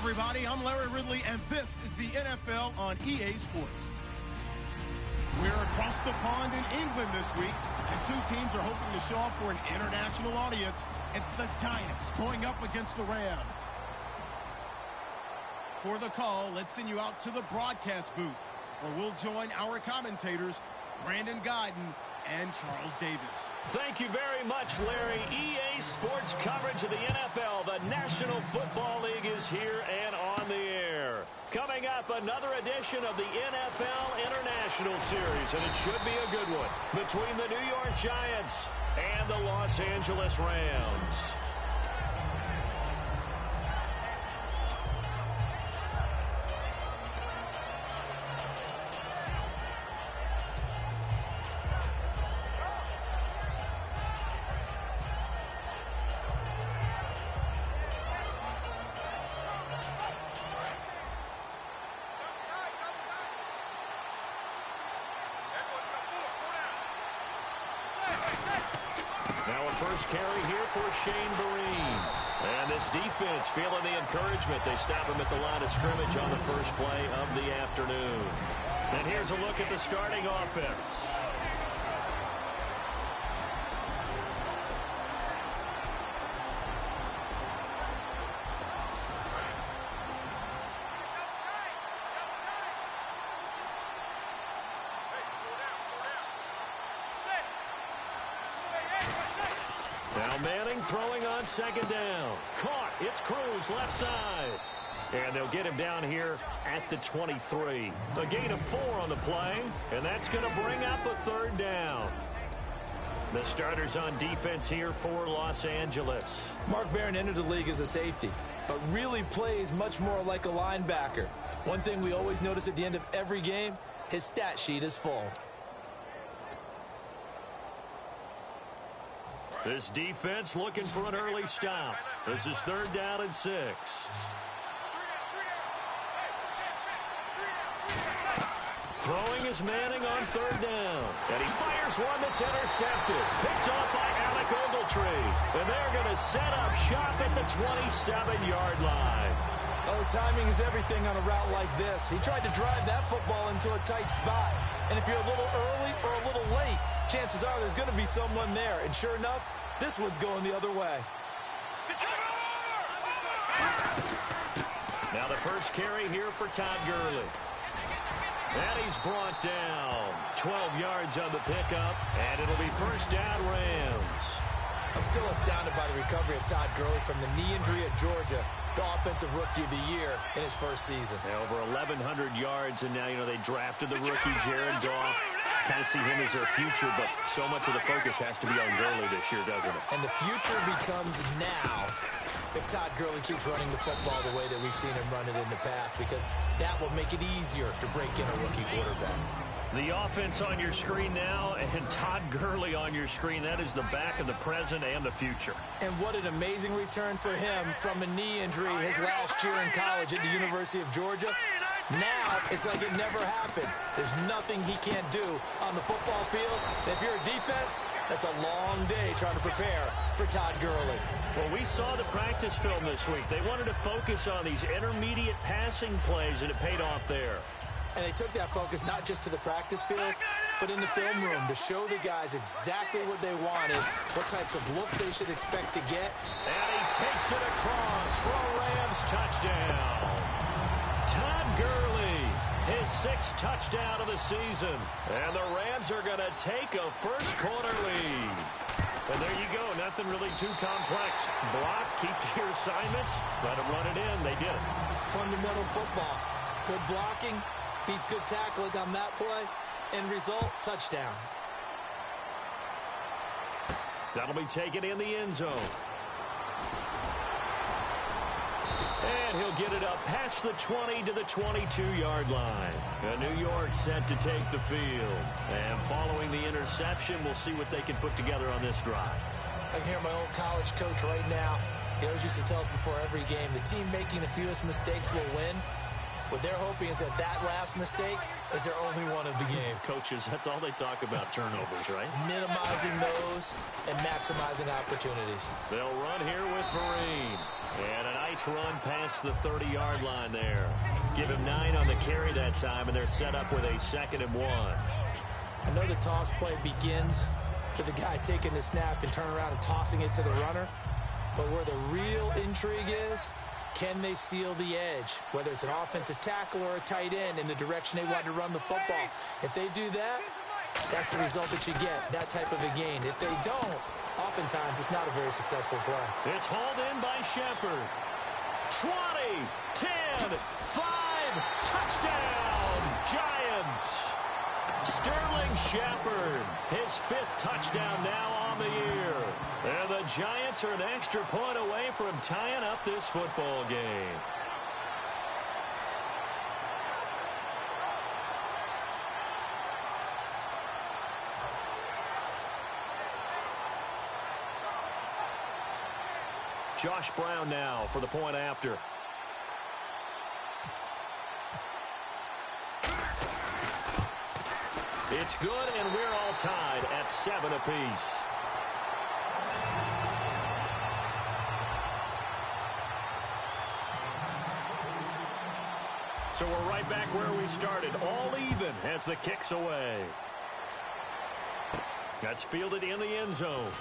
everybody. I'm Larry Ridley, and this is the NFL on EA Sports. We're across the pond in England this week, and two teams are hoping to show off for an international audience. It's the Giants going up against the Rams. For the call, let's send you out to the broadcast booth, where we'll join our commentators, Brandon Guyton and Charles Davis. Thank you very much, Larry. EA Sports coverage of the NFL. The National Football League is here and on the air. Coming up, another edition of the NFL International Series, and it should be a good one, between the New York Giants and the Los Angeles Rams. First carry here for Shane Vereen. And this defense feeling the encouragement. They stop him at the line of scrimmage on the first play of the afternoon. And here's a look at the starting offense. Manning throwing on second down. Caught. It's Cruz left side. And they'll get him down here at the 23. A gain of 4 on the play, and that's going to bring up a third down. The starters on defense here for Los Angeles. Mark Barron entered the league as a safety, but really plays much more like a linebacker. One thing we always notice at the end of every game, his stat sheet is full. This defense looking for an early stop. This is 3rd down and 6. Throwing is Manning on 3rd down. And he fires one that's intercepted. Picked off by Alec Ogletree. And they're going to set up shop at the 27-yard line. Oh, timing is everything on a route like this. He tried to drive that football into a tight spot. And if you're a little early or a little late, chances are there's going to be someone there. And sure enough, this one's going the other way. Now the first carry here for Todd Gurley. And he's brought down. 12 yards on the pickup, and it'll be 1st down Rams. I'm still astounded by the recovery of Todd Gurley from the knee injury at Georgia, the offensive rookie of the year in his first season. Yeah, over 1,100 yards, and now, they drafted the rookie Jared Goff. Kind of see him as their future, but so much of the focus has to be on Gurley this year, doesn't it? And the future becomes now if Todd Gurley keeps running the football the way that we've seen him run it in the past, because that will make it easier to break in a rookie quarterback. The offense on your screen now, and Todd Gurley on your screen. That is the back of the present and the future. And what an amazing return for him from a knee injury his last year in college at the University of Georgia. Now, it's like it never happened. There's nothing he can't do on the football field. If you're a defense, that's a long day trying to prepare for Todd Gurley. Well, we saw the practice film this week. They wanted to focus on these intermediate passing plays, and it paid off there. And they took that focus not just to the practice field, but in the film room to show the guys exactly what they wanted, what types of looks they should expect to get. And he takes it across for a Rams touchdown. Todd Gurley, his 6th touchdown of the season. And the Rams are going to take a first-quarter lead. And there you go, nothing really too complex. Block, keep to your assignments, let them run it in. They did it. Fundamental football. Good blocking. Beats good tackling on that play. End result, touchdown. That'll be taken in the end zone. And he'll get it up past the 20 to the 22-yard line. And New York set to take the field. And following the interception, we'll see what they can put together on this drive. I can hear my old college coach right now. He always used to tell us before every game, the team making the fewest mistakes will win. What they're hoping is that last mistake is their only one of the game. Coaches, that's all they talk about, turnovers, right? Minimizing those and maximizing opportunities. They'll run here with Vereen. And a nice run past the 30-yard line there. Give him 9 on the carry that time, and they're set up with a 2nd and 1. I know the toss play begins with the guy taking the snap and turning around and tossing it to the runner. But where the real intrigue is, can they seal the edge? Whether it's an offensive tackle or a tight end in the direction they want to run the football. If they do that, that's the result that you get, that type of a gain. If they don't, oftentimes it's not a very successful play. It's hauled in by Shepard. 20, 10, 5, touchdown, Giants. Sterling Shepard, his 5th touchdown now on the year. And the Giants are an extra point away from tying up this football game. Josh Brown now for the point after. It's good, and we're all tied at 7 apiece. So we're right back where we started, all even as the kick's away. That's fielded in the end zone.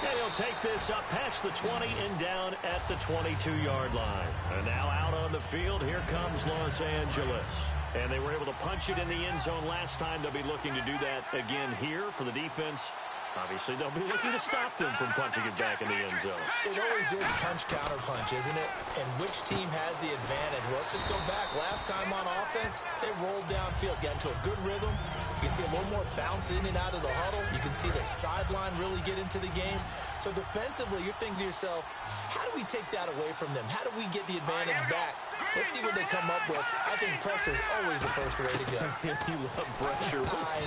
And he'll take this up past the 20 and down at the 22-yard line. And now out on the field, here comes Los Angeles. And they were able to punch it in the end zone last time. They'll be looking to do that again here for the defense. Obviously, they'll be looking to stop them from punching it back in the end zone. It always is punch-counter-punch, isn't it? And which team has the advantage? Well, let's just go back. Last time on offense, they rolled downfield, got into a good rhythm. You can see a little more bounce in and out of the huddle. You can see the sideline really get into the game. So defensively, you're thinking to yourself, how do we take that away from them? How do we get the advantage back? Let's see what they come up with. I think pressure is always the first way to go. You love pressure. We'll see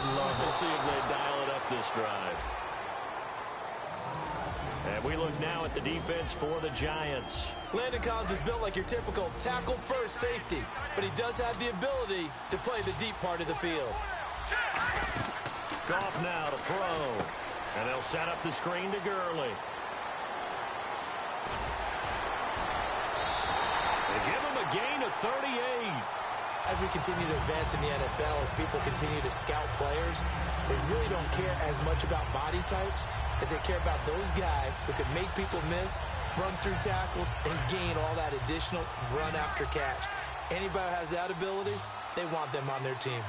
if they dial it up this drive. And we look now at the defense for the Giants. Landon Collins is built like your typical tackle-first safety, but he does have the ability to play the deep part of the field. Goff now to throw. And they'll set up the screen to Gurley. They give him a gain of 38. As we continue to advance in the NFL, as people continue to scout players, they really don't care as much about body types as they care about those guys who can make people miss, run through tackles, and gain all that additional run after catch. Anybody who has that ability, they want them on their team.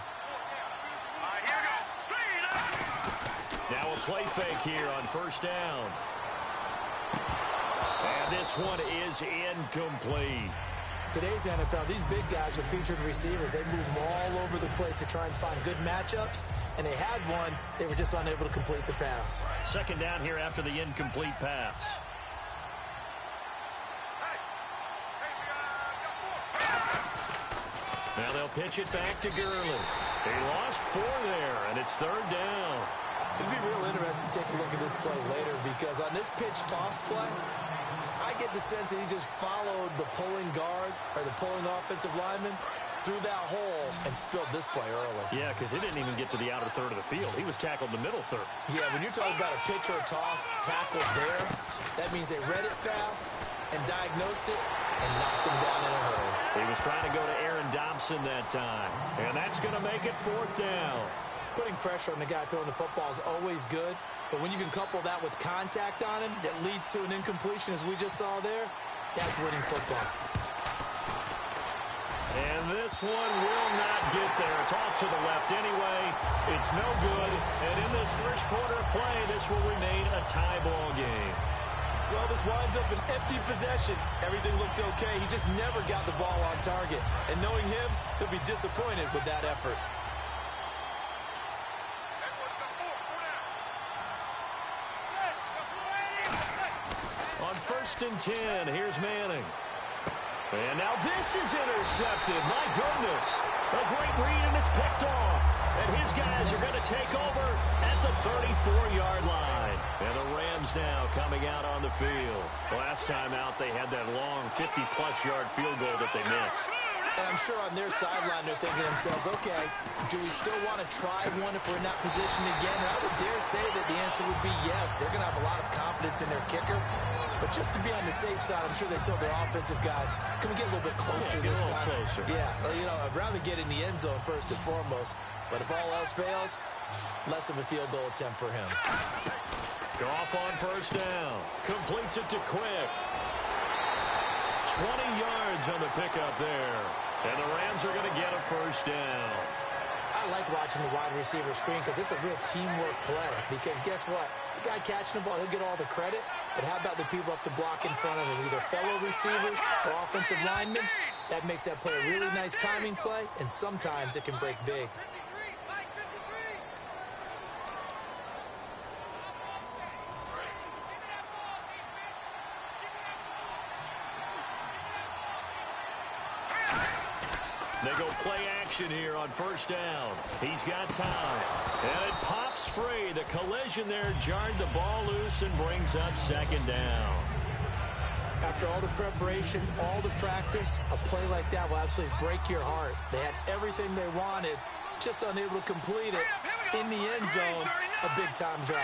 Now a play fake here on first down. And this one is incomplete. Today's NFL, these big guys are featured receivers. They move all over the place to try and find good matchups, and they had one. They were just unable to complete the pass. Second down here after the incomplete pass. Now they'll pitch it back to Gurley. They lost 4 there, and it's third down. It'd be real interesting to take a look at this play later, because on this pitch toss play, I get the sense that he just followed the pulling guard or the pulling offensive lineman through that hole and spilled this play early. Yeah, because he didn't even get to the outer third of the field. He was tackled in the middle third. Yeah, when you're talking about a pitch or a toss tackled there, that means they read it fast and diagnosed it and knocked him down in a hurry. He was trying to go to Aaron Dobson that time, and that's going to make it fourth down. Putting pressure on the guy throwing the football is always good, but when you can couple that with contact on him that leads to an incompletion, as we just saw there, that's winning football. And this one will not get there. It's off to the left anyway. It's no good. And in this first quarter of play, this will remain a tie ball game. Well, this winds up an empty possession. Everything looked okay. He just never got the ball on target. And knowing him, he'll be disappointed with that effort. On 1st and 10, here's Manning. And now this is intercepted. My goodness. A great read, and it's picked off. And his guys are going to take over at the 34-yard line. And the Rams now coming out on the field. Last time out, they had that long 50-plus yard field goal that they missed. And I'm sure on their sideline they're thinking to themselves, okay, do we still want to try one if we're in that position again? And I would dare say that the answer would be yes. They're going to have a lot of confidence in their kicker. But just to be on the safe side, I'm sure they told their offensive guys, can we get a little bit closer this time? Closer. Yeah, well, you know, I'd rather get in the end zone first and foremost. But if all else fails, less of a field goal attempt for him. Goff on first down. Completes it to Quick. 20 yards on the pickup there. And the Rams are going to get a first down. I like watching the wide receiver screen because it's a real teamwork play. Because guess what? The guy catching the ball, he'll get all the credit. But how about the people have to block in front of him, either fellow receivers or offensive linemen? That makes that play a really nice timing play, and sometimes it can break big. They go play action here on first down. He's got time. And it pops free. The collision there jarred the ball loose and brings up second down. After all the preparation, all the practice, a play like that will absolutely break your heart. They had everything they wanted, just unable to complete it. In the end zone, a big-time drop.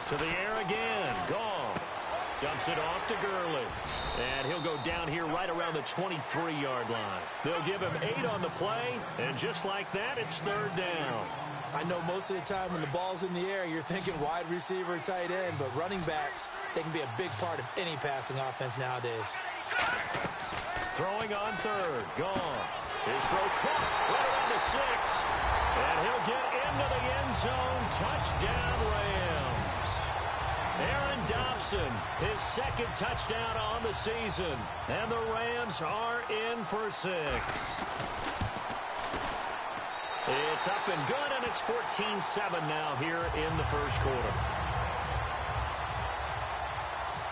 To the air again. Goff dumps it off to Gurley. And he'll go down here right around the 23-yard line. They'll give him 8 on the play, and just like that, it's third down. I know most of the time when the ball's in the air, you're thinking wide receiver, tight end, but running backs, they can be a big part of any passing offense nowadays. Throwing on third. Goff. His throw caught right around the 6. And he'll get into the end zone. Touchdown, Rams. Aaron Dobson, his second touchdown on the season. And the Rams are in for 6. It's up and good, and it's 14-7 now here in the first quarter.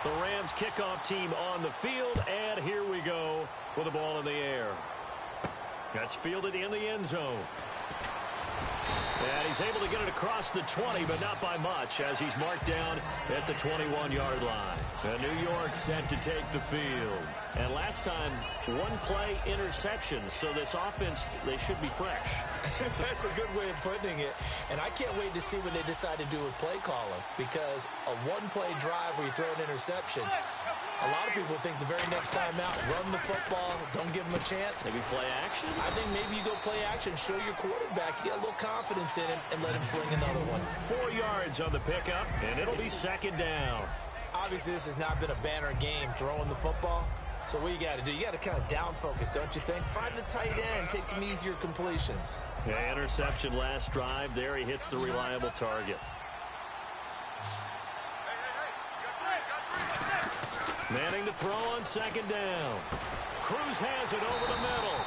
The Rams kickoff team on the field, and here we go with the ball in the air. That's fielded in the end zone. And he's able to get it across the 20, but not by much, as he's marked down at the 21-yard line. And New York set to take the field. And last time, one play interception, so this offense, they should be fresh. That's a good way of putting it. And I can't wait to see what they decide to do with play calling, because a one-play drive where you throw an interception, a lot of people think the very next time out, run the football, don't give them a chance. Maybe play action? I think maybe you go play action, show your quarterback, get a little confidence in him, and let him fling another one. 4 yards on the pickup, and it'll be second down. Obviously, this has not been a banner game throwing the football. So what you got to do, you got to kind of down focus, don't you think? Find the tight end, take some easier completions. Yeah, interception last drive. There he hits the reliable target. Manning to throw on second down. Cruz has it over the middle.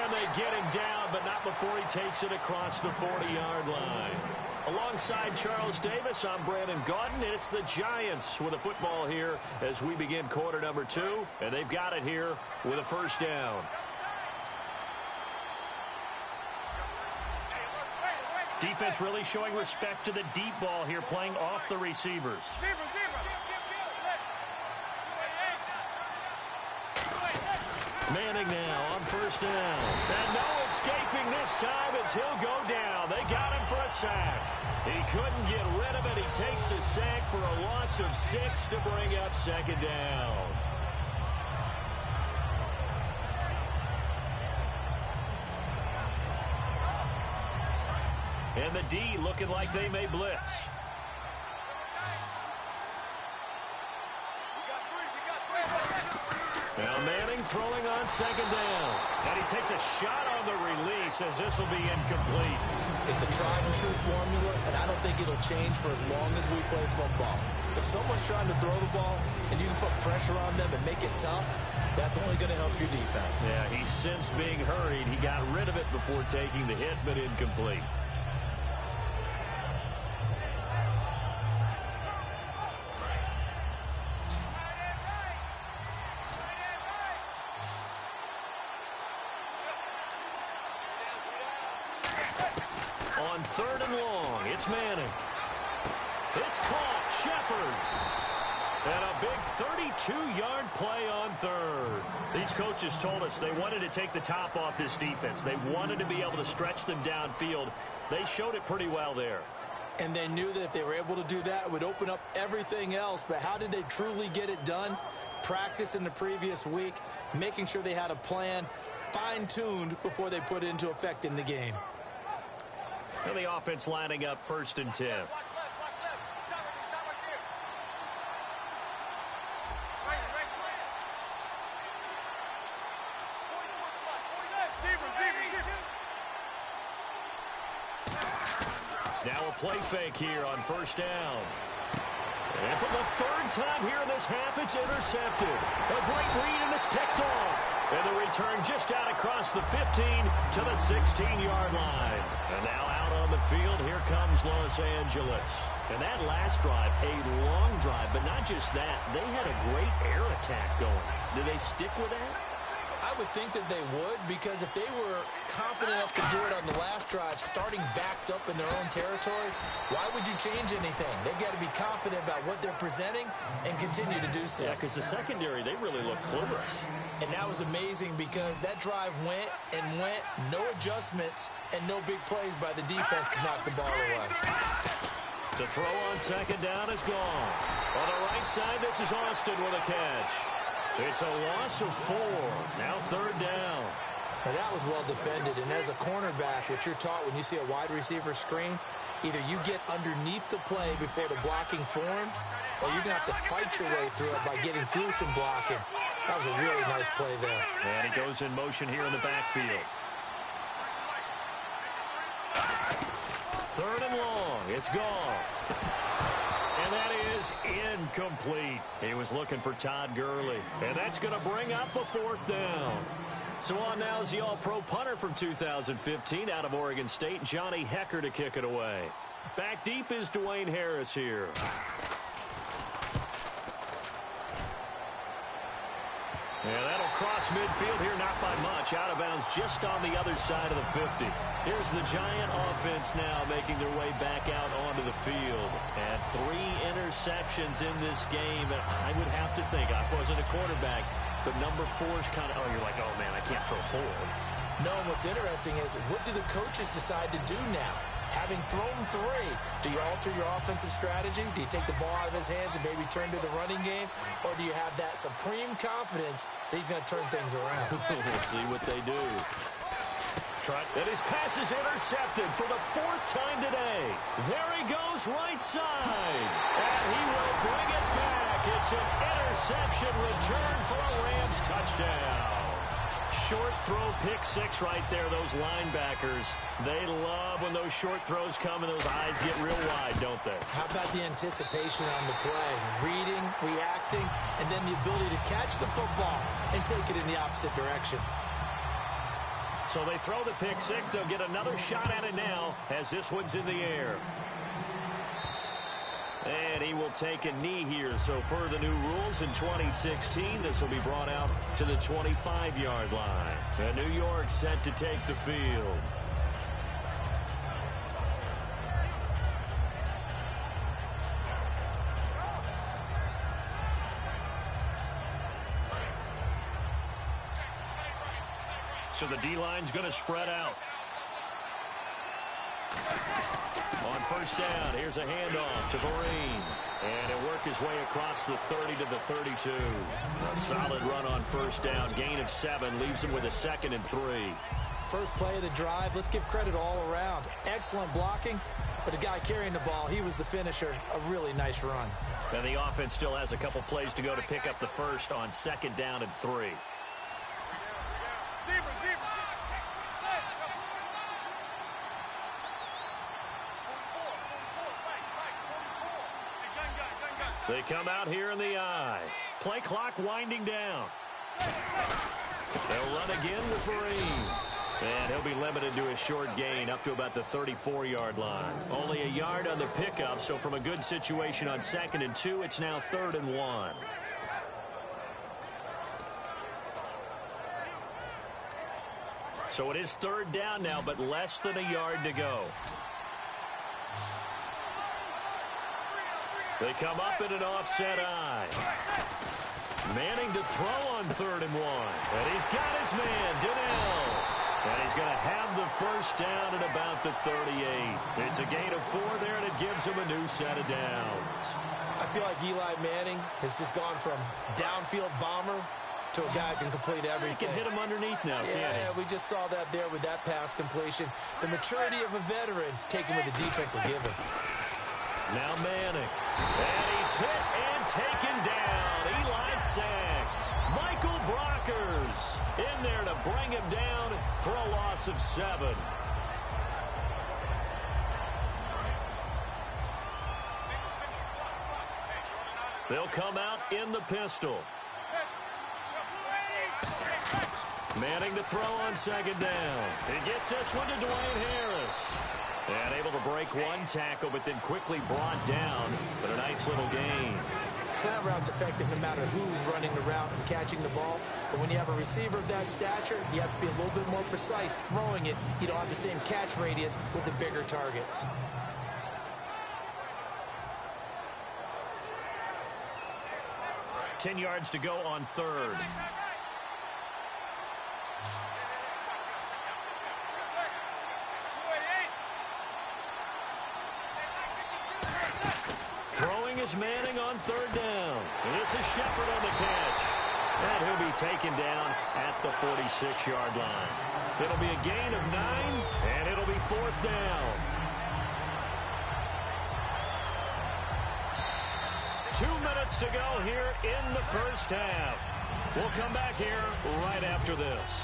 And they get him down, but not before he takes it across the 40-yard line. Alongside Charles Davis, I'm Brandon Gaudin, and it's the Giants with a football here as we begin quarter number 2, and they've got it here with a first down. Defense really showing respect to the deep ball here, playing off the receivers. Manning now on first down. And no escaping this time as he'll go down. They got him for a sack. He couldn't get rid of it. He takes a sack for a loss of 6 to bring up second down. And the D looking like they may blitz. Now Manning throwing on second down. And he takes a shot on the release as this will be incomplete. It's a tried and true formula, and I don't think it'll change for as long as we play football. If someone's trying to throw the ball and you can put pressure on them and make it tough, that's only going to help your defense. Yeah, he's since being hurried. He got rid of it before taking the hit, but incomplete. On third and long, it's Manning. It's caught. Shepard. And a big 32-yard play on third. These coaches told us they wanted to take the top off this defense. They wanted to be able to stretch them downfield. They showed it pretty well there. And they knew that if they were able to do that, it would open up everything else. But how did they truly get it done? Practice in the previous week, making sure they had a plan fine-tuned before they put it into effect in the game. And the offense lining up 1st and 10. Now a play fake here on 1st down. And for the 3rd time here in this half, it's intercepted. A great read, and it's picked off. And the return just out across the 15 to the 16-yard line. And now out on the field, here comes Los Angeles. And that last drive, a long drive, but not just that. They had a great air attack going. Did they stick with that? I would think that they would, because if they were competent enough to do it on the last drive, starting backed up in their own territory, why would you change anything? They've got to be confident about what they're presenting and continue to do so. Yeah, because the secondary, they really look clueless. And that was amazing because that drive went and went, no adjustments, and no big plays by the defense to knock the ball away. To throw on 2nd down is gone. On the right side, this is Austin with a catch. It's a loss of 4. Now 3rd down. Now that was well defended, and as a cornerback, what you're taught when you see a wide receiver screen, either you get underneath the play before the blocking forms, or you're going to have to fight your way through it by getting through some blocking. That was a really nice play there. And he goes in motion here in the backfield. 3rd and long. It's gone. And that is incomplete. He was looking for Todd Gurley. And that's going to bring up a 4th down. So on now is the all-pro punter from 2015 out of Oregon State, Johnny Hecker, to kick it away. Back deep is Dwayne Harris here. Yeah, that'll cross midfield here, not by much. Out of bounds just on the other side of the 50. Here's the Giant offense now making their way back out onto the field. And 3 interceptions in this game. And I would have to think, I wasn't a quarterback, but number 4 is kind of, oh, you're like, oh, man, I can't throw 4. No, and what's interesting is, what do the coaches decide to do now? Having thrown 3, do you alter your offensive strategy? Do you take the ball out of his hands and maybe turn to the running game? Or do you have that supreme confidence that he's going to turn things around? We'll see what they do. And his pass is intercepted for the 4th time today. There he goes, right side. And he will bring it back. It's an interception return for a Rams touchdown. Short throw, pick 6 right there. Those linebackers, they love when those short throws come and those eyes get real wide, don't they? How about the anticipation on the play? Reading, reacting, and then the ability to catch the football and take it in the opposite direction. So they throw the pick 6. They'll get another shot at it now as this one's in the air. And he will take a knee here. So per the new rules in 2016, this will be brought out to the 25-yard line. And New York set to take the field. So the D-line's going to spread out. On 1st down, here's a handoff to Vereen. And he'll work his way across the 30 to the 32. A solid run on 1st down. Gain of 7 leaves him with a 2nd and 3. First play of the drive, let's give credit all around. Excellent blocking, but the guy carrying the ball, he was the finisher. A really nice run. And the offense still has a couple plays to go to pick up the 1st on 2nd down and 3. They come out here in the eye. Play clock winding down. They'll run again with Vereen. And he'll be limited to a short gain up to about the 34-yard line. Only a yard on the pickup, so from a good situation on 2nd and 2, it's now 3rd and 1. So it is 3rd down now, but less than a yard to go. They come up in an offset eye. Manning to throw on 3rd and 1. And he's got his man, Donnell. And he's going to have the first down at about the 38. It's a gain of 4 there, and it gives him a new set of downs. I feel like Eli Manning has just gone from downfield bomber to a guy who can complete everything. He can hit him underneath now, can't he? Yeah, we just saw that there with that pass completion. The maturity of a veteran taken with the defense will give him. Now Manning. And he's hit and taken down. Eli sacked. Michael Brockers in there to bring him down for a loss of 7. They'll come out in the pistol. Manning to throw on 2nd down. He gets this one to Dwayne Harris. And able to break one tackle, but then quickly brought down. But a nice little gain. Slant route's effective no matter who's running the route and catching the ball. But when you have a receiver of that stature, you have to be a little bit more precise throwing it. You don't have the same catch radius with the bigger targets. $10 yards to go on 3rd. Throwing is Manning on 3rd down. And this is Shepard on the catch. And he'll be taken down at the 46-yard line. It'll be a gain of 9, and it'll be 4th down. 2 minutes to go here in the first half. We'll come back here right after this.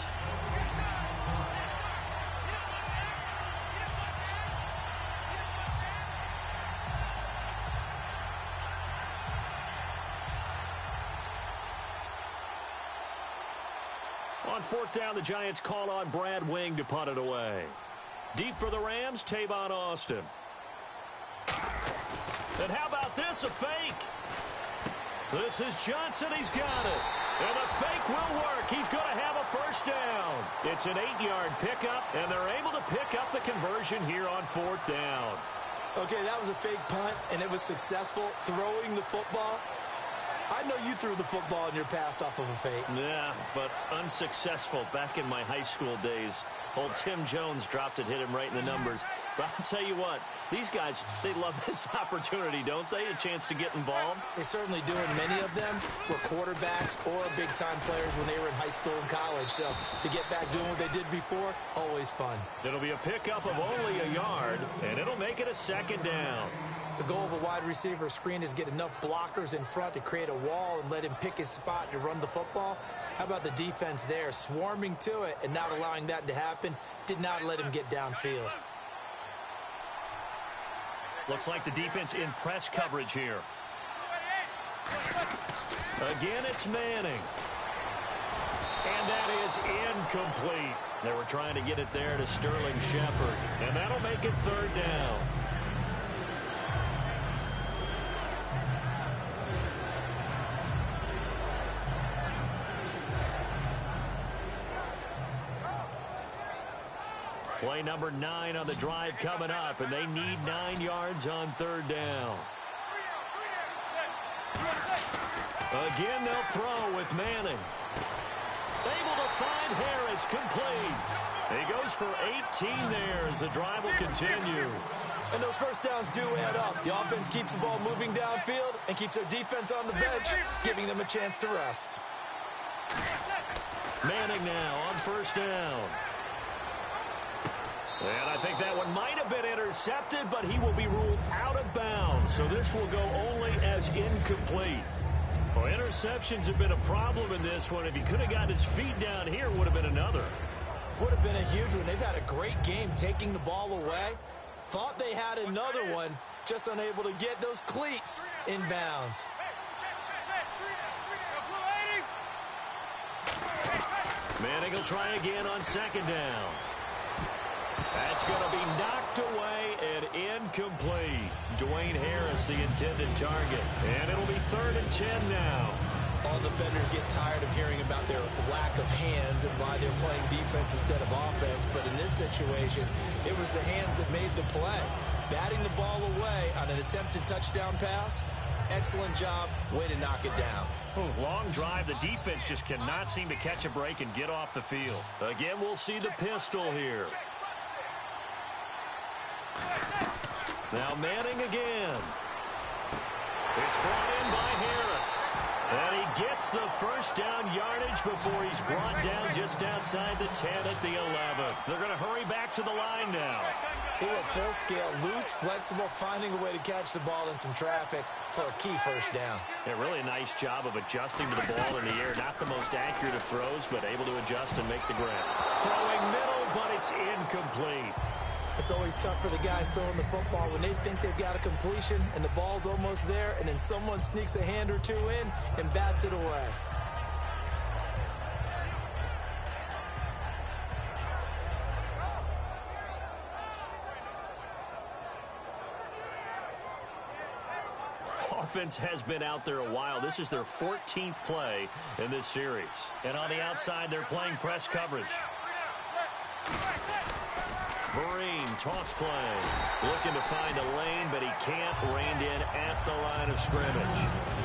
On 4th down, the Giants call on Brad Wing to punt it away. Deep for the Rams, Tavon Austin. And how about this, a fake? This is Johnson, he's got it. And the fake will work. He's going to have a first down. It's an 8-yard pickup, and they're able to pick up the conversion here on 4th down. Okay, that was a fake punt, and it was successful throwing the football. I know you threw the football in your past off of a fake. Yeah, but unsuccessful back in my high school days. Old Tim Jones dropped it, hit him right in the numbers. But I'll tell you what, these guys, they love this opportunity, don't they? A chance to get involved. They certainly do, and many of them were quarterbacks or big-time players when they were in high school and college. So to get back doing what they did before, always fun. It'll be a pickup of only a yard, and it'll make it a 2nd down. The goal of a wide receiver screen is get enough blockers in front to create a wall and let him pick his spot to run the football. How about the defense there, swarming to it and not allowing that to happen? Did not let him get downfield. Looks like the defense in press coverage here. Again, it's Manning. And that is incomplete. They were trying to get it there to Sterling Shepard. And that'll make it 3rd down. Play number 9 on the drive coming up, and they need 9 yards on 3rd down. Again, they'll throw with Manning. Able to find Harris, complete. He goes for 18 there as the drive will continue. And those first downs do add up. The offense keeps the ball moving downfield and keeps their defense on the bench, giving them a chance to rest. Manning now on 1st down. And I think that one might have been intercepted, but he will be ruled out of bounds. So this will go only as incomplete. Well, interceptions have been a problem in this one. If he could have got his feet down here, would have been another. Would have been a huge one. They've had a great game taking the ball away. Thought they had another one, just unable to get those cleats in bounds. Manning will try again on 2nd down. That's going to be knocked away and incomplete. Dwayne Harris, the intended target. And it'll be 3rd and 10 now. All defenders get tired of hearing about their lack of hands and why they're playing defense instead of offense. But in this situation, it was the hands that made the play. Batting the ball away on an attempted touchdown pass, Excellent job. Way to knock it down. Ooh, long drive. The defense just cannot seem to catch a break and get off the field. Again, we'll see the pistol here. Now Manning again. It's brought in by Harris. And he gets the first down yardage before he's brought down just outside the 10 at the 11. They're going to hurry back to the line now. They were full scale, loose, flexible, finding a way to catch the ball in some traffic for a key first down. Yeah, really a nice job of adjusting to the ball in the air. Not the most accurate of throws, but able to adjust and make the grab. Throwing middle, but it's incomplete. It's always tough for the guys throwing the football when they think they've got a completion and the ball's almost there, and then someone sneaks a hand or two in and bats it away. Offense has been out there a while. This is their 14th play in this series. And on the outside, they're playing press coverage. Vereen, toss play. Looking to find a lane, but he can't. Reined in at the line of scrimmage.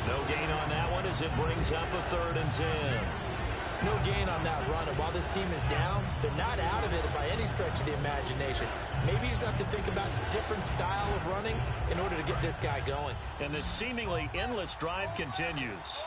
No gain on that one as it brings up a 3rd and 10. No gain on that run. And while this team is down, they're not out of it by any stretch of the imagination. Maybe you just have to think about a different style of running in order to get this guy going. And this seemingly endless drive continues.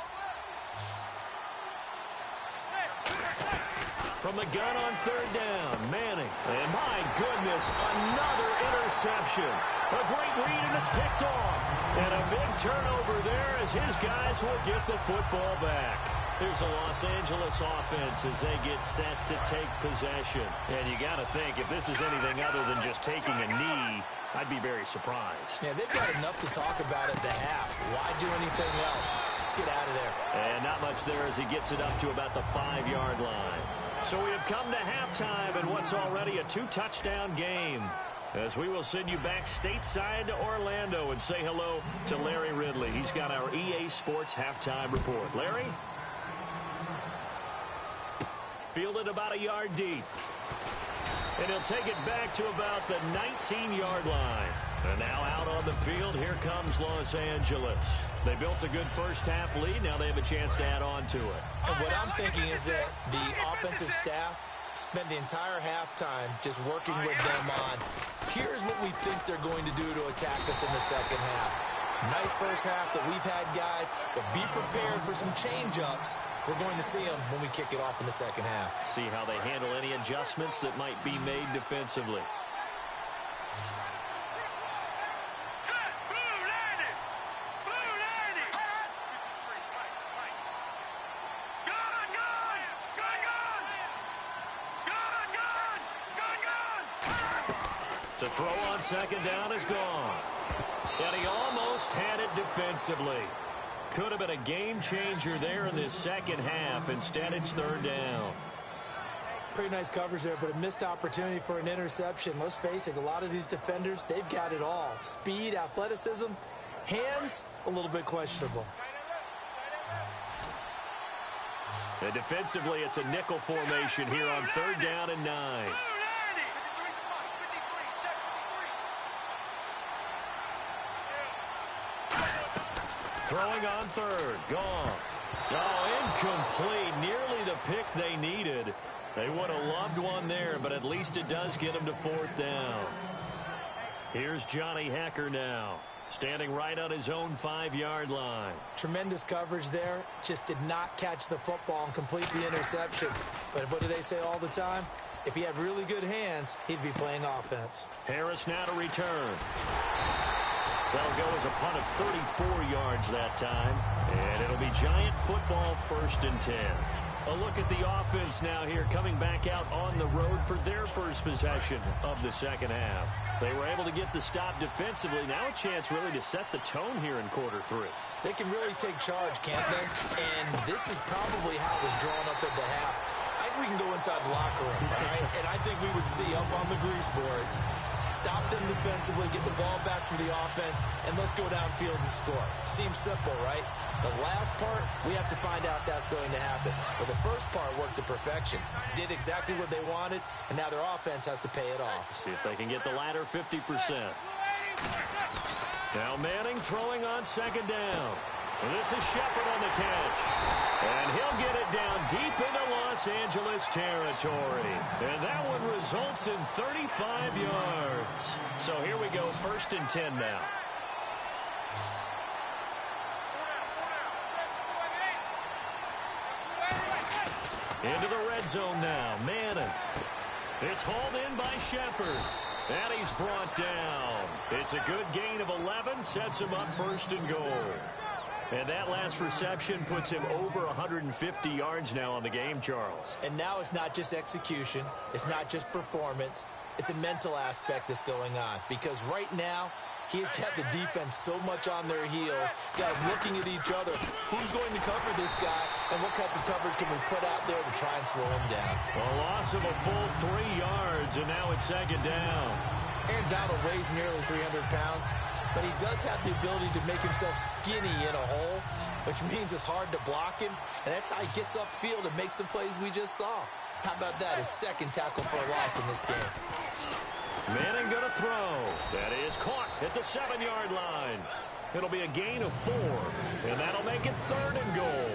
From the gun on 3rd down, Manning. And my goodness, another interception. A great read, and it's picked off. And a big turnover there as his guys will get the football back. Here's the Los Angeles offense as they get set to take possession. And you got to think, if this is anything other than just taking a knee, I'd be very surprised. Yeah, they've got enough to talk about at the half. Why do anything else? Just get out of there. And not much there as he gets it up to about the 5-yard line. So we have come to halftime in what's already a 2-touchdown game, as we will send you back stateside to Orlando and say hello to Larry Ridley. He's got our EA Sports halftime report. Larry? Fielded about a yard deep. And he'll take it back to about the 19-yard line. And now out on the field, here comes Los Angeles. They built a good first-half lead. Now they have a chance to add on to it. And what I'm thinking is that the offensive staff spent the entire halftime just working with them on, here's what we think they're going to do to attack us in the second half. Nice first half that we've had, guys, but be prepared for some change-ups. We're going to see them when we kick it off in the second half. See how they handle any adjustments that might be made defensively. To throw on second down is gone. And he almost had it defensively. Could have been a game changer there in this second half. Instead, it's 3rd down. Pretty nice coverage there, but a missed opportunity for an interception. Let's face it, a lot of these defenders, they've got it all. Speed, athleticism, hands, a little bit questionable. And defensively, it's a nickel formation here on 3rd down and 9. Throwing on 3rd. Goff. Oh, incomplete. Nearly the pick they needed. They would have loved one there, but at least it does get them to 4th down. Here's Johnny Hacker now, standing right on his own 5-yard line. Tremendous coverage there. Just did not catch the football and complete the interception. But what do they say all the time? If he had really good hands, he'd be playing offense. Harris now to return. That'll go as a punt of 34 yards that time. And it'll be Giant football, 1st and 10. A look at the offense now here, coming back out on the road for their first possession of the second half. They were able to get the stop defensively. Now a chance really to set the tone here in quarter 3. They can really take charge, can't they? And this is probably how it was drawn up at the half. I think we can go inside the locker room, all right? And I think we would see up on the grease boards, stop them defensively, get the ball back for the offense, and let's go downfield and score. Seems simple, right? The last part, we have to find out that's going to happen. But the first part worked to perfection. Did exactly what they wanted, and now their offense has to pay it off. See if they can get the latter 50%. Now Manning throwing on second down. This is Shepard on the catch. And he'll get it down deep into Los Angeles territory. And that one results in 35 yards. So here we go, 1st and 10 now. Into the red zone now, Manning. It's hauled in by Shepard. And he's brought down. It's a good gain of 11, sets him up 1st and goal. And that last reception puts him over 150 yards now on the game, Charles. And now it's not just execution. It's not just performance. It's a mental aspect that's going on. Because right now, he's got the defense so much on their heels, got them looking at each other. Who's going to cover this guy, and what type of coverage can we put out there to try and slow him down? A loss of a full 3 yards, and now it's 2nd down. Aaron Donald weighs nearly 300 pounds, but he does have the ability to make himself skinny in a hole, which means it's hard to block him, and that's how he gets upfield and makes the plays we just saw. How about that? His 2nd tackle for a loss in this game. Manning going to throw. That is caught at the 7-yard line. It'll be a gain of 4, and that'll make it 3rd and goal.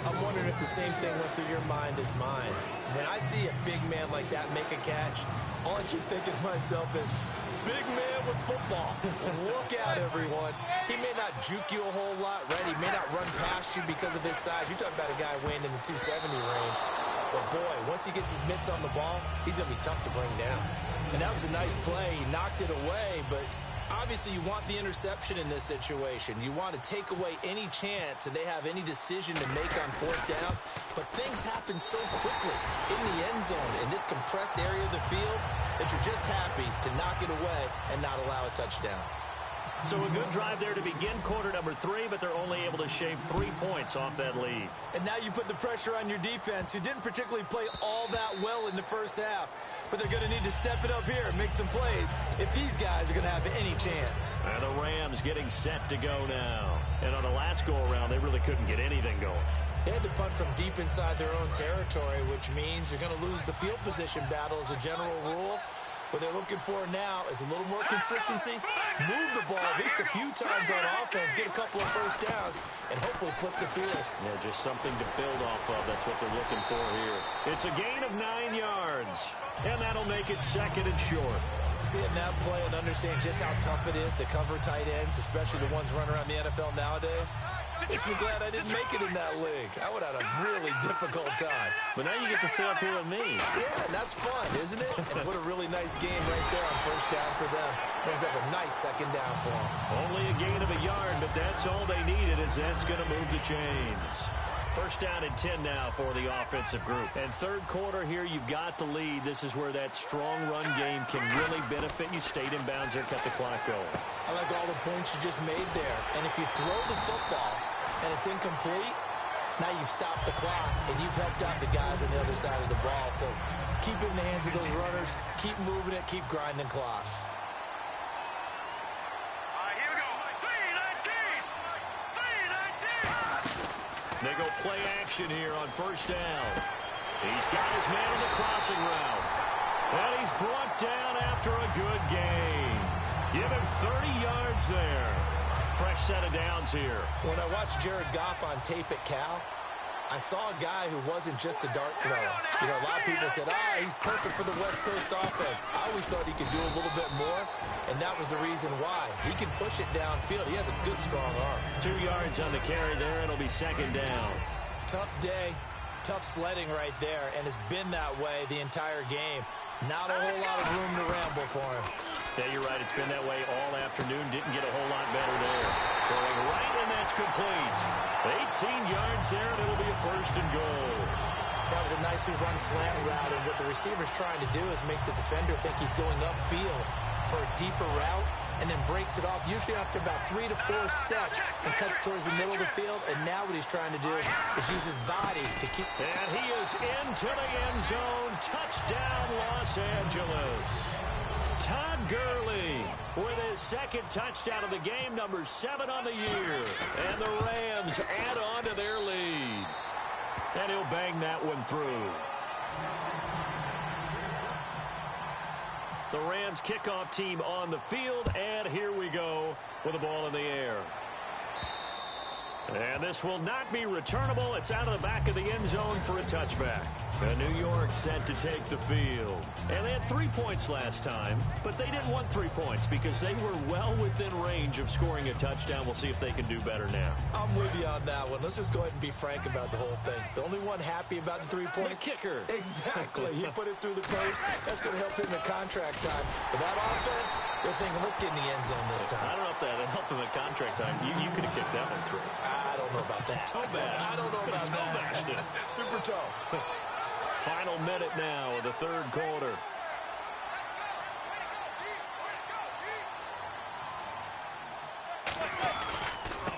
I'm wondering if the same thing went through your mind as mine. When I see a big man like that make a catch, all I keep thinking to myself is, big man with football. Look out, everyone. He may not juke you a whole lot, right? He may not run past you because of his size. You're talking about a guy weighing in the 270 range. But, boy, once he gets his mitts on the ball, he's going to be tough to bring down. And that was a nice play. He knocked it away, but obviously you want the interception in this situation. You want to take away any chance and they have any decision to make on 4th down. But things happen so quickly in the end zone in this compressed area of the field that you're just happy to knock it away and not allow a touchdown. So a good drive there to begin quarter number 3, but they're only able to shave 3 points off that lead. And now you put the pressure on your defense, who didn't particularly play all that well in the first half. But they're going to need to step it up here and make some plays if these guys are going to have any chance. And the Rams getting set to go now. And on the last go-around, they really couldn't get anything going. They had to punt from deep inside their own territory, which means you're going to lose the field position battle as a general rule. What they're looking for now is a little more consistency, move the ball at least a few times on offense, get a couple of 1st downs, and hopefully flip the field. Yeah, just something to build off of. That's what they're looking for here. It's a gain of 9 yards, and that'll make it 2nd and short. Seeing that play and understanding just how tough it is to cover tight ends, especially the ones running around the NFL nowadays, makes me glad I didn't make it in that league. I would have had a really difficult time. But now you get to sit up here with me. Yeah, and that's fun, isn't it? And what a really nice game right there on 1st down for them. Brings up a nice 2nd down for them. Only a gain of a yard, but that's all they needed, as that's going to move the chains. 1st down and 10 now for the offensive group. And 3rd quarter here, you've got the lead. This is where that strong run game can really benefit you. Stayed in bounds there, kept the clock going. I like all the points you just made there. And if you throw the football and it's incomplete, now you've stopped the clock and you've helped out the guys on the other side of the ball. So keep it in the hands of those runners. Keep moving it. Keep grinding clock. They go play action here on 1st down. He's got his man on the crossing route. And he's brought down after a good gain. Give him 30 yards there. Fresh set of downs here. When I watched Jared Goff on tape at Cal, I saw a guy who wasn't just a dart thrower. You know, a lot of people said, he's perfect for the West Coast offense. I always thought he could do a little bit more, and that was the reason why. He can push it downfield. He has a good, strong arm. 2 yards on the carry there. It'll be 2nd down. Tough day, tough sledding right there, and it's been that way the entire game. Not a whole lot of room to ramble for him. Yeah, you're right. It's been that way all afternoon. Didn't get a whole lot better there. Throwing right, and that's complete. 18 yards there, and it'll be a 1st and goal. That was a nicely run slant route, and what the receiver's trying to do is make the defender think he's going upfield for a deeper route, and then breaks it off, usually after about 3 to 4 steps, and cuts towards the middle of the field. And now what he's trying to do is use his body to keep... And he is into the end zone. Touchdown, Los Angeles. Todd Gurley with his 2nd touchdown of the game, number 7 on the year. And the Rams add on to their lead. And he'll bang that one through. The Rams kickoff team on the field, and here we go with the ball in the air. And this will not be returnable. It's out of the back of the end zone for a touchback. And New York set to take the field. And they had 3 points last time, but they didn't want 3 points because they were well within range of scoring a touchdown. We'll see if they can do better now. I'm with you on that one. Let's just go ahead and be frank about the whole thing. The only one happy about the 3-point? The kicker. Exactly. He put it through the post. That's going to help him in contract time. But that offense, they're thinking, let's get in the end zone this time. I don't know if that helped him in contract time. You could have kicked that one through. I don't know about that. Toe bash. I don't know about that. Super toe. Final minute now of the third quarter.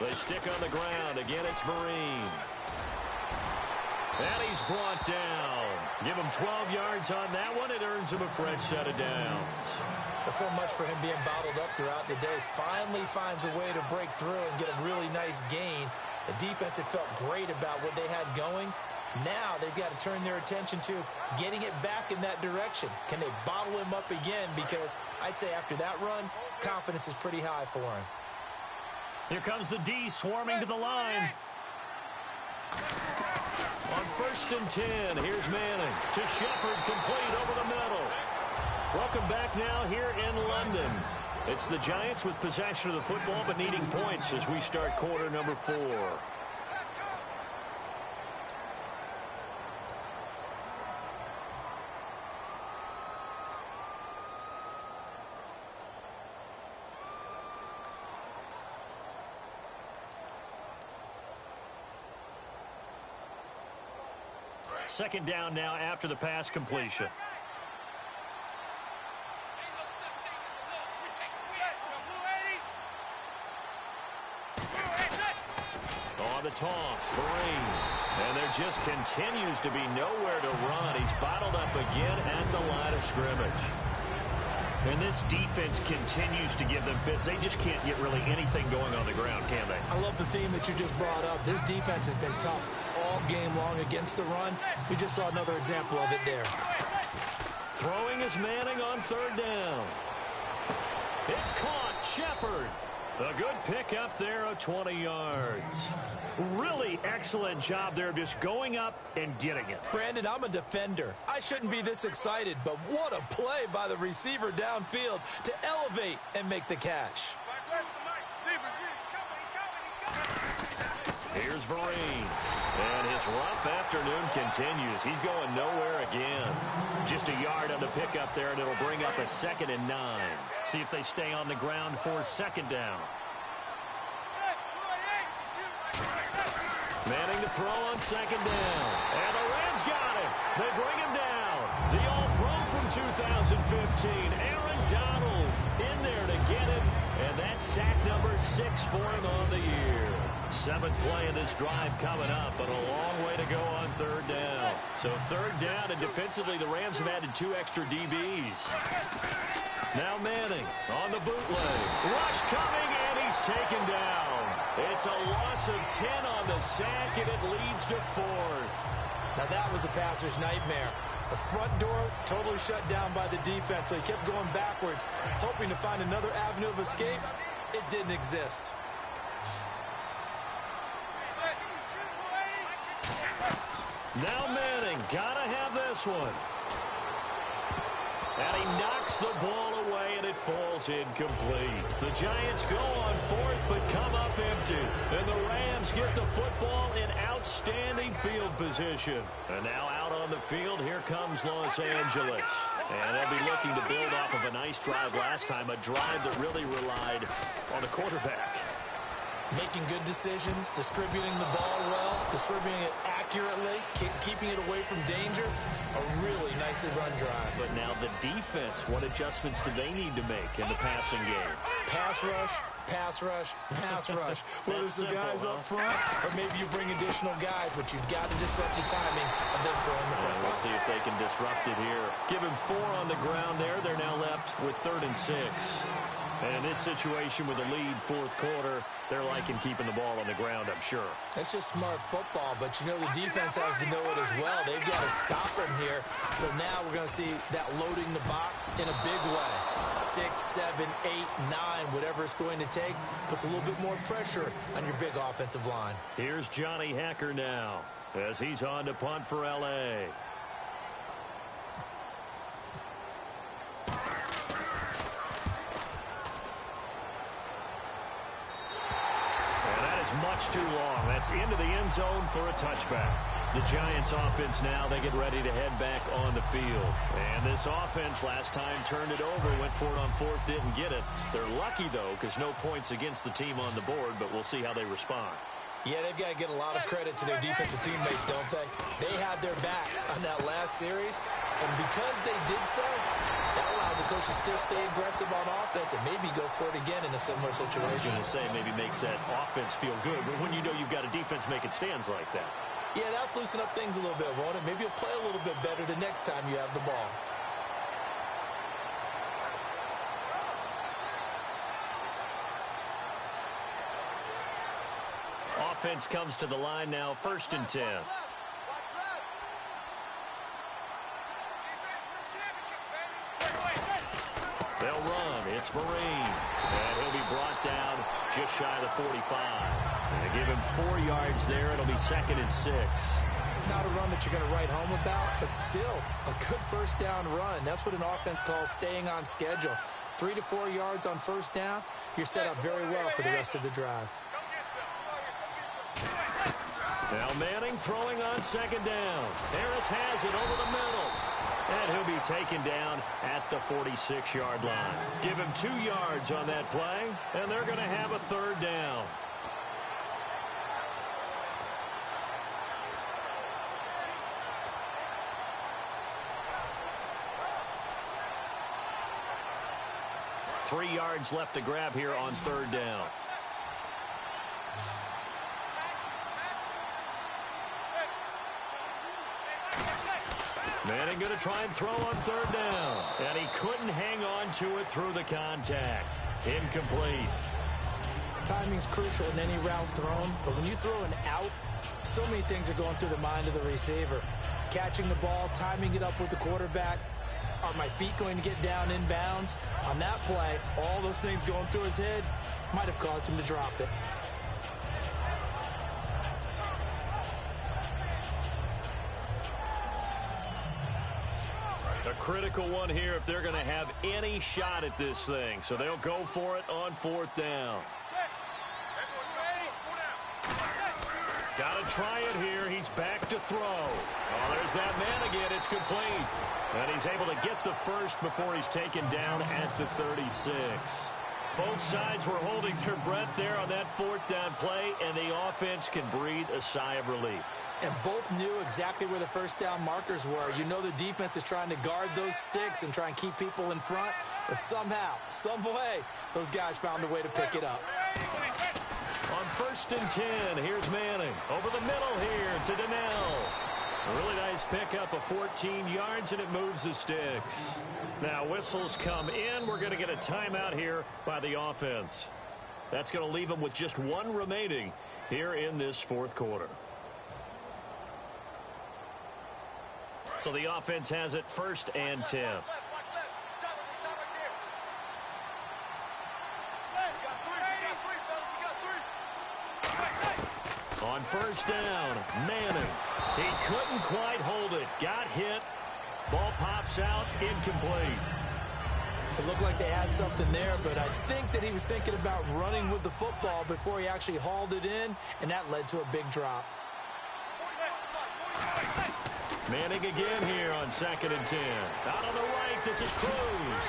They stick on the ground. Again, it's Vereen. And he's brought down. Give him 12 yards on that one. It earns him a fresh set of downs. So much for him being bottled up throughout the day. Finally finds a way to break through and get a really nice gain. The defense had felt great about what they had going. Now they've got to turn their attention to getting it back in that direction. Can they bottle him up again? Because I'd say after that run, confidence is pretty high for him. Here comes the D swarming to the line. On 1st and 10, here's Manning to Shepard, complete over the middle. Welcome back now here in London. It's the Giants with possession of the football but needing points as we start quarter number 4. Second down now after the pass completion. On the toss, Vereen. And there just continues to be nowhere to run. He's bottled up again at the line of scrimmage. And this defense continues to give them fits. They just can't get really anything going on the ground, can they? I love the theme that you just brought up. This defense has been tough all game long against the run. We just saw another example of it there. Throwing is Manning on 3rd down. It's caught. Shepard. A good pick up there of 20 yards. Really excellent job there of just going up and getting it. Brandon, I'm a defender. I shouldn't be this excited, but what a play by the receiver downfield to elevate and make the catch. Here's Vereen. And his rough afternoon continues. He's going nowhere again. Just a yard on the pickup there, and it'll bring up a 2nd and 9. See if they stay on the ground for 2nd down. Manning to throw on 2nd down. And the Rams got him. They bring him down. The All-Pro from 2015, Aaron Donald, in there to get him. And that's sack number 6 for him on the year. 7th play of this drive coming up, but a long way to go on 3rd down. So 3rd down, and defensively, the Rams have added 2 extra DBs. Now Manning on the bootleg. Rush coming, and he's taken down. It's a loss of 10 on the sack, and it leads to 4th. Now that was a passer's nightmare. The front door totally shut down by the defense, so he kept going backwards, hoping to find another avenue of escape. It didn't exist. Now Manning, gotta have this one. And he knocks the ball away, and it falls incomplete. The Giants go on 4th, but come up empty. And the Rams get the football in outstanding field position. And now out on the field, here comes Los Angeles. And they'll be looking to build off of a nice drive last time, a drive that really relied on the quarterback. Making good decisions, distributing the ball well, distributing it accurately, keeping it away from danger. A really nicely run drive. But now the defense, what adjustments do they need to make in the passing game? Pass rush, pass rush, pass rush. Whether it's the guys up front or maybe you bring additional guys, but you've got to disrupt the timing of them throwing the football. We'll see if they can disrupt it here. Give him 4 on the ground there. They're now left with 3rd and 6. And in this situation with the lead fourth quarter, they're liking keeping the ball on the ground, I'm sure. It's just smart football, but you know the defense has to know it as well. They've got to stop him here. So now we're going to see that loading the box in a big way. 6, 7, 8, 9, whatever it's going to take, puts a little bit more pressure on your big offensive line. Here's Johnny Hacker now as he's on to punt for L.A. Much too long. That's into the end zone for a touchback. The Giants offense now, they get ready to head back on the field. And this offense last time turned it over, went for it on fourth, didn't get it. They're lucky, though, because no points against the team on the board, but we'll see how they respond. Yeah, they've got to get a lot of credit to their defensive teammates, don't they? They had their backs on that last series, and because they did so, that allows the coach to still stay aggressive on offense and maybe go for it again in a similar situation. I was going to say maybe makes that offense feel good, but when you know you've got a defense making stands like that. Yeah, that'll loosen up things a little bit, won't it? Maybe you'll play a little bit better the next time you have the ball. Offense comes to the line now, 1st and 10. They'll run. It's Marine. And he'll be brought down just shy of the 45. And they give him 4 yards there. It'll be 2nd and 6. Not a run that you're going to write home about, but still a good first down run. That's what an offense calls staying on schedule. 3 to 4 yards on first down. You're set up very well for the rest of the drive. Now Manning throwing on 2nd down. Harris has it over the middle. And he'll be taken down at the 46-yard line. Give him 2 yards on that play, and they're going to have a 3rd down. Three yards left to grab here on 3rd down. Manning going to try and throw on 3rd down. And he couldn't hang on to it through the contact. Incomplete. Timing's crucial in any route thrown, but when you throw an out, so many things are going through the mind of the receiver. Catching the ball, timing it up with the quarterback. Are my feet going to get down in bounds? On that play, all those things going through his head might have caused him to drop it. A critical one here if they're going to have any shot at this thing. So they'll go for it on 4th down. Got to try it here. He's back to throw. Oh, there's that man again. It's complete. And he's able to get the first before he's taken down at the 36. Both sides were holding their breath there on that 4th down play, and the offense can breathe a sigh of relief. And both knew exactly where the first down markers were. You know the defense is trying to guard those sticks and try and keep people in front. But somehow, some way, those guys found a way to pick it up. On 1st and 10, here's Manning. Over the middle here to Donnell. A really nice pickup of 14 yards, and it moves the sticks. Now whistles come in. We're going to get a timeout here by the offense. That's going to leave them with just 1 remaining here in this 4th quarter. So the offense has it 1st and 10. On 1st down, Manning. He couldn't quite hold it. Got hit. Ball pops out, incomplete. It looked like they had something there, but I think that he was thinking about running with the football before he actually hauled it in, and that led to a big drop. Manning again here on 2nd and 10. Out on the right, this is Cruz.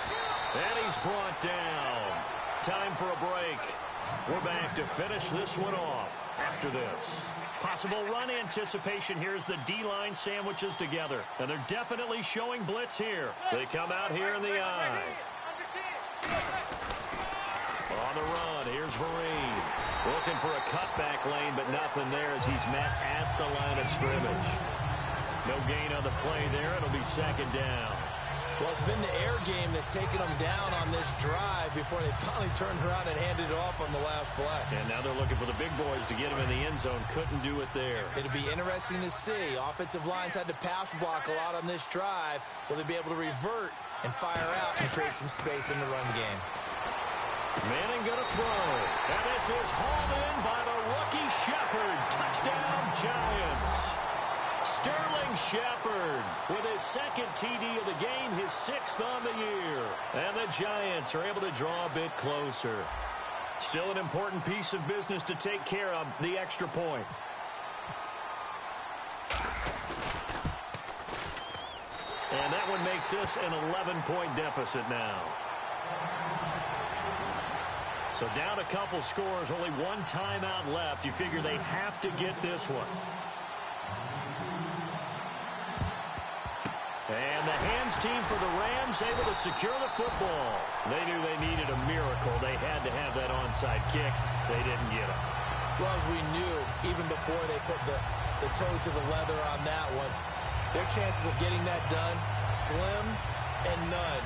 And he's brought down. Time for a break. We're back to finish this one off after this. Possible run anticipation here as the D-line sandwiches together. And they're definitely showing blitz here. They come out here in the eye. On the run, here's Vereen. Looking for a cutback lane, but nothing there as he's met at the line of scrimmage. No gain on the play there. It'll be 2nd down. Well, it's been the air game that's taken them down on this drive before they finally turned around and handed it off on the last play. And now they're looking for the big boys to get him in the end zone. Couldn't do it there. It'll be interesting to see. Offensive lines had to pass block a lot on this drive. Will they be able to revert and fire out and create some space in the run game? Manning going to throw. And this is hauled in by the rookie Shepard. Touchdown, Giants. Sterling Shepard with his second TD of the game, his 6th on the year. And the Giants are able to draw a bit closer. Still an important piece of business to take care of, the extra point. And that one makes this an 11-point deficit now. So down a couple scores, only one timeout left. You figure they have to get this one. And the hands team for the Rams able to secure the football. They knew they needed a miracle. They had to have that onside kick. They didn't get it. Well, as we knew, even before they put the toe to the leather on that one, their chances of getting that done, slim and none.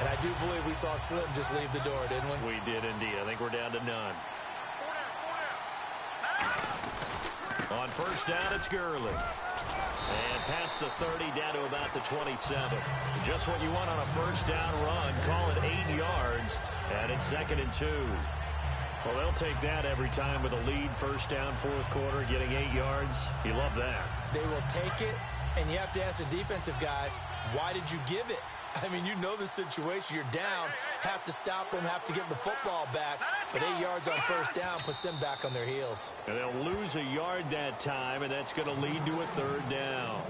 And I do believe we saw Slim just leave the door, didn't we? We did indeed. I think we're down to none. On first down, it's Gurley. And past the 30, down to about the 27. Just what you want on a first down run. Call it 8 yards. And it's 2nd and 2. Well, they'll take that every time with a lead. First down, 4th quarter, getting 8 yards. You love that. They will take it, and you have to ask the defensive guys, why did you give it? I mean, you know the situation. You're down, have to stop them, have to get the football back. But 8 yards on first down puts them back on their heels. And they'll lose a yard that time, and that's going to lead to a 3rd down.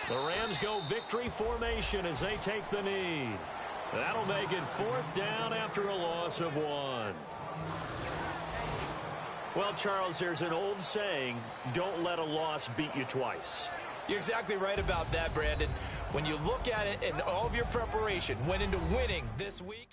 The Rams go victory formation as they take the knee. That'll make it 4th down after a loss of 1. Well, Charles, there's an old saying, don't let a loss beat you twice. You're exactly right about that, Brandon. When you look at it and all of your preparation went into winning this week.